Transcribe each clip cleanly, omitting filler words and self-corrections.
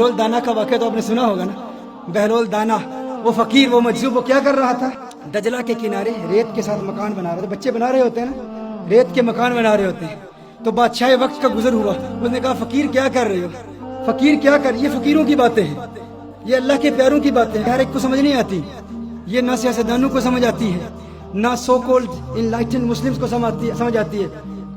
बहलोल दाना का वाक़या तो आपने सुना होगा ना। बहलोल दाना, वो फकीर, वो मजजूब, वो क्या कर रहा था? दजला के किनारे रेत के साथ मकान बना रहे थे। बच्चे बना रहे होते हैं ना, रेत के मकान बना रहे होते हैं। तो बादशाह वक्त का गुजर हुआ, उसने कहा फकीर क्या कर रहे हो, फकीर क्या कर, ये फकीरों की बातें हैं, ये अल्लाह के प्यारों की बातें हैं, हर एक को समझ नहीं आती। ये ना सियासतदानों को समझ आती है, ना सो कॉल्ड इनलाइटेंड मुस्लिम्स को समझ आती है।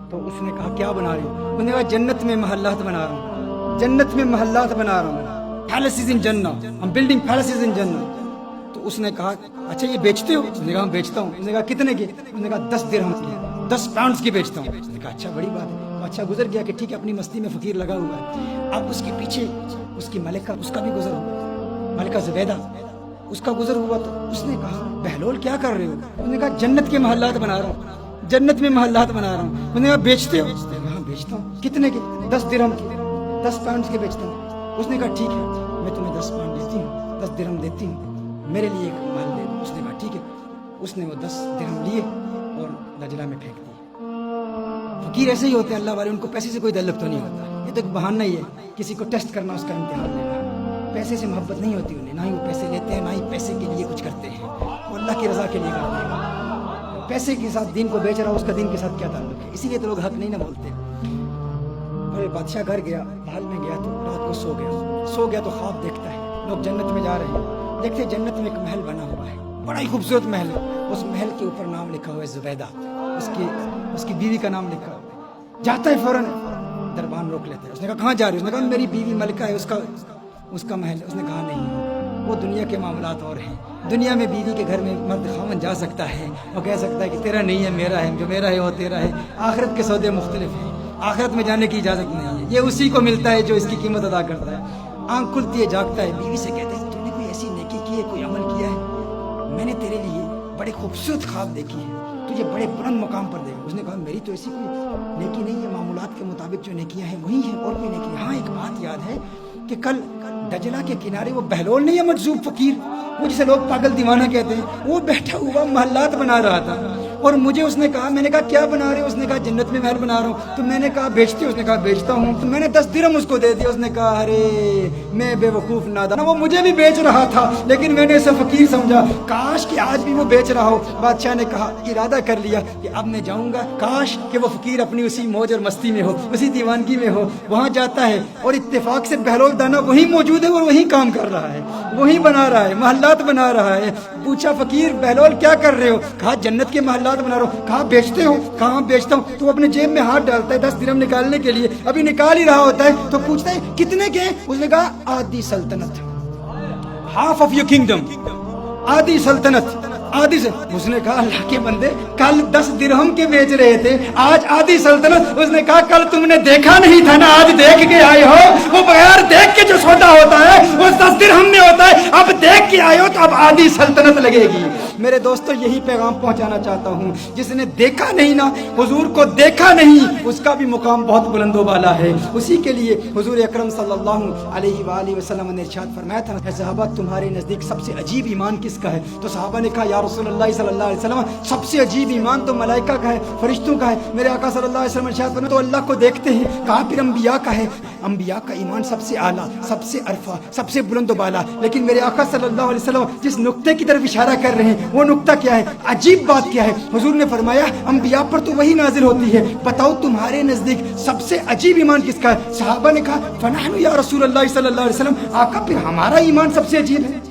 तो उसने कहा क्या बना रहे हो? उसने कहा जन्नत में महल्लात बना रहा हूँ, जन्नत में महल्लात बना रहा हूँ, पैलेसेस इन जन्नत, आई एम बिल्डिंग पैलेसेस इन जन्नत। तो उसने कहा अच्छा ये बेचते हो? उसने कहा बेचता हूँ। उसने कहा कितने के? उसने कहा 10 दिरहम की, 10 पाउंड्स की बेचता हूँ। उसने कहा अच्छा बड़ी बात है। अच्छा गुजर गया कि ठीक है, अपनी मस्ती में फकीर लगा हुआ है। अब उसके पीछे उसकी मलिका, उसका भी गुजर हुआ, मलिका ज़ुबैदा, उसका गुजर हुआ। तो उसने कहा बहलोल क्या कर रहे हो? उसने कहा जन्नत के महल्लात बना रहा हूँ, जन्नत में महल्लात बना रहा हूँ। उसने कहा बेचते हो? उसने कहा बेचता हूँ। कितने के? 10 दिरहम के, 10 पाउंड्स के बेचता हूँ। उसने कहा ठीक है, मैं तुम्हें 10 पाउंड देती हूँ, 10 दिरहम देती हूँ, मेरे लिए एक महल दे दो। उसने कहा ठीक है। उसने वो 10 दिरहम लिए और दजला में फेंक दिए। फकीर ऐसे ही होते हैं अल्लाह वाले, उनको पैसे से कोई तल्लुक तो नहीं होता। ये तो एक बहाना ही है किसी को टेस्ट करना, उसका इम्तिहान लेना। पैसे से मोहब्बत नहीं होती उन्हें, ना ही वो पैसे लेते हैं, ना ही पैसे के लिए कुछ करते हैं। वो अल्लाह की रज़ा के लिए करते हैं। पैसे के साथ दीन को बेच रहा, उसका दीन के साथ क्या ताल्लुक है? इसीलिए तो लोग हक नहीं ना बोलते। और बादशाह घर गया, महल में गया तो रात को सो गया तो ख्वाब देखता है, लोग जन्नत में जा रहे हैं, देखते जन्नत में एक महल बना हुआ है, बड़ा ही खूबसूरत महल है। उस महल के ऊपर नाम लिखा हुआ है ज़ुबैदा, उसकी बीवी का नाम लिखा हुआ है। जाता है फौरन, दरबान रोक लेता है। उसने कहा कहाँ जा रही है? उसने कहा मेरी बीवी मलिका है, उसका महल है। उसने कहा नहीं, वो दुनिया के मामलात और हैं। दुनिया में बीवी के घर में मर्द खामन जा सकता है और कह सकता है कि तेरा नहीं है मेरा है, जो मेरा है वो तेरा है। आखिरत के सौदे मुख्तलिफ हैं, आखिरत में जाने की इजाज़त नहीं है। ये उसी को मिलता है जो इसकी कीमत अदा करता है। आंख खुलती है, जागता है, बीवी से कहते हैं तूने कोई ऐसी नेकी की है, कोई अमल किया है? मैंने तेरे लिए बड़े खूबसूरत ख्वाब देखी है, तुझे बड़े बुलंद मकाम पर देखा। उसने कहा मेरी तो ऐसी कोई नेकी नहीं है, मामूलात के मुताबिक जो नेकियां हैं वही है, और कोई नेकी। हाँ एक बात याद है कि कल दजला के किनारे वो बहलोल नहीं है, मजजूब फकीर, वो जिसे लोग पागल दीवाना कहते हैं, वो बैठा हुआ महल्लात बना रहा था। और मुझे उसने कहा, मैंने कहा क्या बना रहे हो? उसने कहा जन्नत में महल बना रहा हूँ। तो मैंने कहा बेचते हो? उसने कहा बेचता हूँ। तो मैंने 10 दिरहम उसको दे दिया। उसने कहा अरे मैं बेवकूफ़ नादान, वो मुझे भी बेच रहा था लेकिन मैंने इसे फकीर समझा, काश कि आज भी वो बेच रहा हो। बादशाह ने कहा, इरादा कर लिया कि अब मैं जाऊँगा, काश कि वो फकीर अपनी उसी मौज और मस्ती में हो, उसी दीवानगी में हो। वहाँ जाता है और इत्तेफाक से बहलोल दाना वहीं मौजूद है और वहीं काम कर रहा है, वहीं बना रहा है, महल्लात बना रहा है। पूछा फकीर बहलोल क्या कर रहे हो? कहा जन्नत के महल्लात बना रहा हूँ। कहा बेचते हो? कहा बेचता हूँ। तो अपने जेब में हाथ डालता है 10 दिरहम निकालने के लिए, अभी निकाल ही रहा होता है तो पूछता है कितने के? उसने कहा आधी सल्तनत, हाफ ऑफ योर किंगडम, आधी सल्तनत, आधी से। उसने कहा अल्लाह के बंदे कल 10 दिरहम के बेच रहे थे, आज आधी सल्तनत। उसने कहा कल तुमने देखा नहीं था ना, आज देख के आए हो। वो बगैर देख के जो सौदा होता है वो 10 दिरहम में होता है, अब देख के आए हो तो अब आधी सल्तनत लगेगी। मेरे दोस्तों यही पैगाम पहुंचाना चाहता हूं, जिसने देखा नहीं ना, हुजूर को देखा नहीं, उसका भी मुकाम बहुत बुलंदो वाला है। उसी के लिए हुजूर अकरम सल्लल्लाहु अलैहि वसल्लम ने इरशाद फरमाया था, सहाबा तुम्हारे नजदीक सबसे अजीब ईमान किसका है? तो सहाबा ने कहा या रसूलुल्लाह सल्लल्लाहु अलैहि वसल्लम सबसे अजीब ईमान तो मलाइका का है, फरिश्तों का है। मेरे आका सल्लल्लाहु अलैहि वसल्लम इरशाद फरमाया तो अल्लाह को देखते हैं। कहा फिर अंबिया का है, अंबिया का ईमान सबसे आला, सबसे अरफा, सबसे बुलंद वाला। लेकिन मेरे आका सल्लल्लाहु अलैहि वसल्लम जिस नुक्ते की तरफ इशारा कर रहे हैं वो नुक्ता क्या है, अजीब बात क्या है? हुजूर ने फरमाया अंबिया पर तो वही नाजिल होती है, बताओ तुम्हारे नजदीक सबसे अजीब ईमान किसका है? सहाबा ने कहा फनहनु या रसूलल्लाह सल्लल्लाहु अलैहि वसल्लम, आका फिर हमारा ईमान सबसे अजीब है।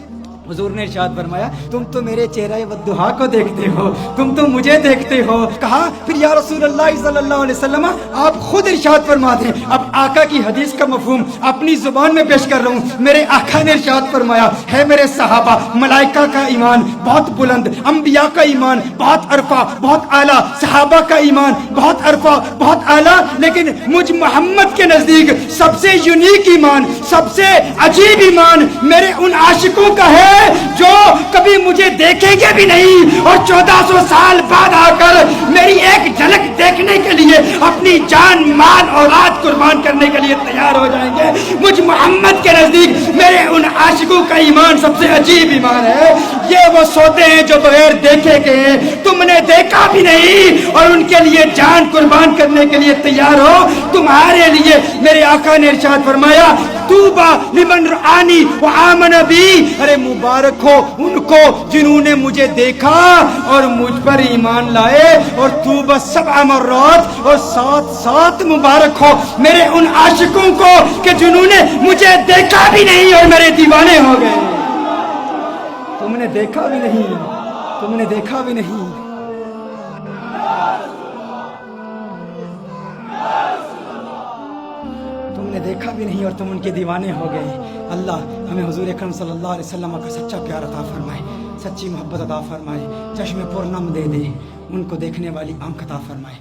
हुजूर ने इरशाद फरमाया तुम तो मेरे चेहरे वद्दुहा को देखते हो, तुम तो मुझे देखते हो। कहा फिर या रसूलल्लाह सल्लल्लाहु अलैहि वसल्लम आप खुद इरशाद फरमा दें। अब आका की हदीस का मफहूम अपनी जुबान में पेश कर रहा हूँ। मेरे आका ने इरशाद फरमाया है मेरे सहाबा, मलाइका का ईमान बहुत बुलंद, अंबिया का ईमान बहुत अरफा, बहुत आला, सहाबा का ईमान बहुत अरफा, बहुत आला, लेकिन मुझ मोहम्मद के नजदीक सबसे यूनिक ईमान, सबसे अजीब ईमान मेरे उन आशिकों का है जो कभी मुझे देखेंगे भी नहीं और 1400 साल बाद आकर मेरी एक झलक देखने के लिए अपनी जान माल औलाद कुर्बान करने के लिए तैयार हो जाएंगे। मुझ मोहम्मद के नजदीक मेरे उन आशिकों का ईमान सबसे अजीब ईमान है। ये वो सौदे हैं जो बगैर देखे गए, तुमने देखा भी नहीं और उनके लिए जान कुर्बान करने के लिए तैयार हो। तुम्हारे लिए मेरे आका ने इरशाद फरमाया तूबा लिमन रआनी व आमन बी, अरे मुबारक हो उनको जिन्होंने मुझे देखा और मुझ पर ईमान लाए, और तूबा सबअ मर्रात, और साथ साथ मुबारक हो मेरे उन आशिकों को कि जिन्होंने मुझे देखा भी नहीं और मेरे दीवाने हो गए। तुमने देखा भी नहीं, तुमने देखा भी नहीं, तुमने देखा भी नहीं और तुम उनके दीवाने हो गए। अल्लाह हमें हुजूर अकरम सल्लल्लाहु अलैहि वसल्लम का सच्चा प्यार अता फरमाए, सच्ची मोहब्बत अता फरमाए, चश्मे पुरनम दे दे, उनको देखने वाली आंख अता फरमाए।